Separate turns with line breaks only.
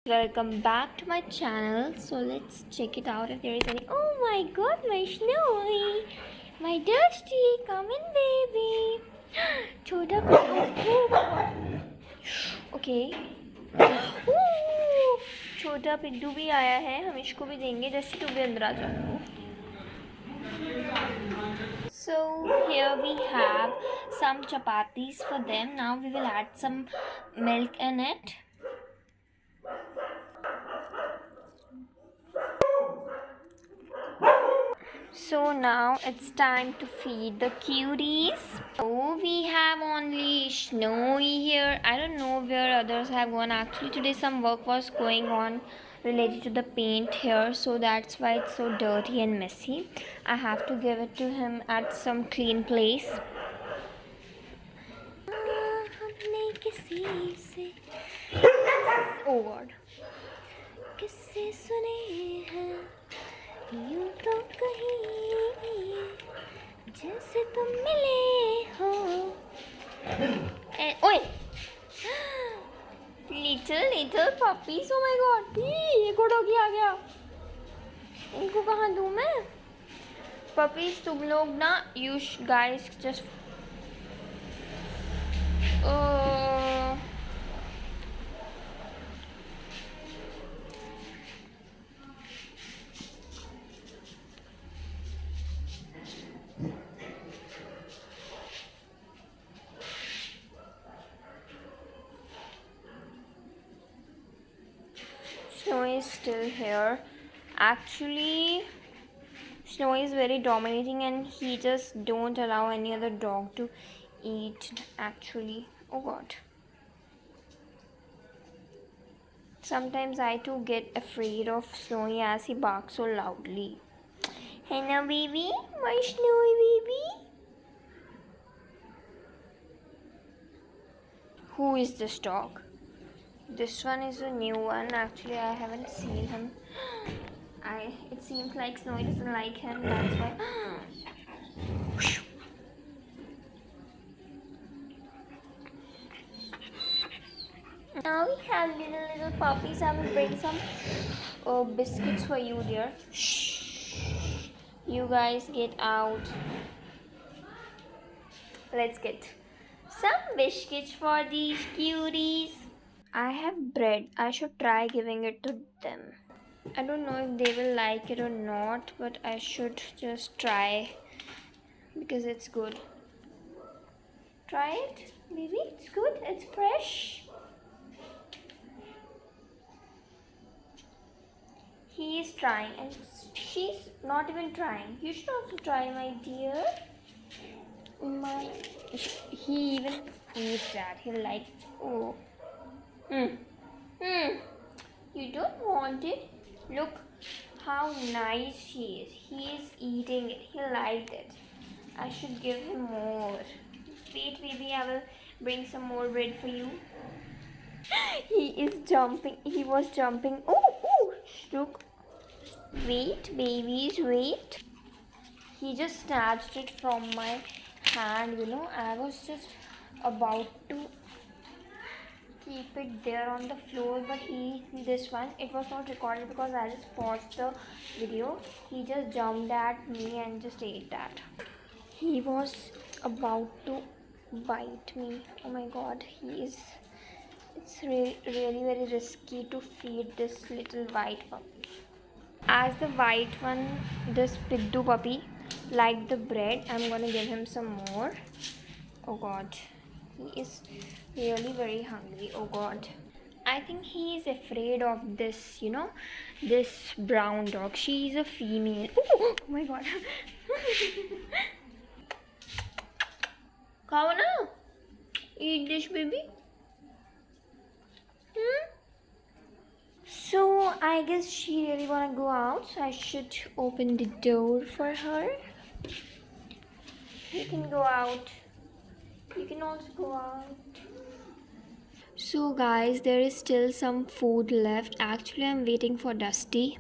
Welcome back to my channel. So let's check it out if there is any. Oh my god, my Snowy, my Dusty, come in, baby. छोटा okay छोटा पिड्डू भी आया है, हम इसको भी देंगे. डस्टी तू भी अंदर आ जा. So here we have some chapatis for them. Now we will add some milk in it. So now it's time to feed the cuties. So we have only Snowy here. I don't know where others have gone. Actually today some work was going on related to the paint here, so that's why it's so dirty and messy. I have to give it to him at some clean place. Oh god. किससे सुने हैं यूं तो कहीं जैसे तुम मिले हो. ओए little puppies. Oh my God, ये डॉगी आ गया. इनको कहाँ दूँ मैं? पपीज तुम लोग ना, you guys just Snow is still here. Actually, Snow is very dominating and he just don't allow any other dog to eat actually. Oh god. Sometimes I too get afraid of Snowy as he barks so loudly. Hello baby, my Snowy baby. Who is this dog? This one is a new one. Actually, I haven't seen him. It seems like Snowy doesn't like him. That's why. Now we have little puppies. I will bring some biscuits for you, dear. Shh. You guys get out. Let's get some biscuits for these cuties. I have bread. I should try giving it to them. I don't know if they will like it or not, but I should just try because it's good. Try it, baby. It's good. It's fresh. He is trying and she's not even trying. You should also try, my dear. He even eats that. He'll like, oh. You don't want it? Look how nice he is. He is eating it. He liked it. I should give him more. Wait, baby, I will bring some more bread for you. He is jumping. He was jumping. Oh, look. Wait, babies, wait. He just snatched it from my hand, you know. I was just about to keep it there on the floor, but this one, it was not recorded because I just paused the video. He just jumped at me and just ate that. He was about to bite me. Oh my god, it's really very risky to feed this little white puppy. As the white one, this Piddu puppy, liked the bread, I'm gonna give him some more. Oh god, he is really very hungry. Oh god, I think he is afraid of this, you know, this brown dog. She is a female. Oh my god. Khao na, eat this, baby. So I guess she really wanna go out, so I should open the door for her. You can go out. You can also go out. So guys, there is still some food left. Actually, I'm waiting for Dusty.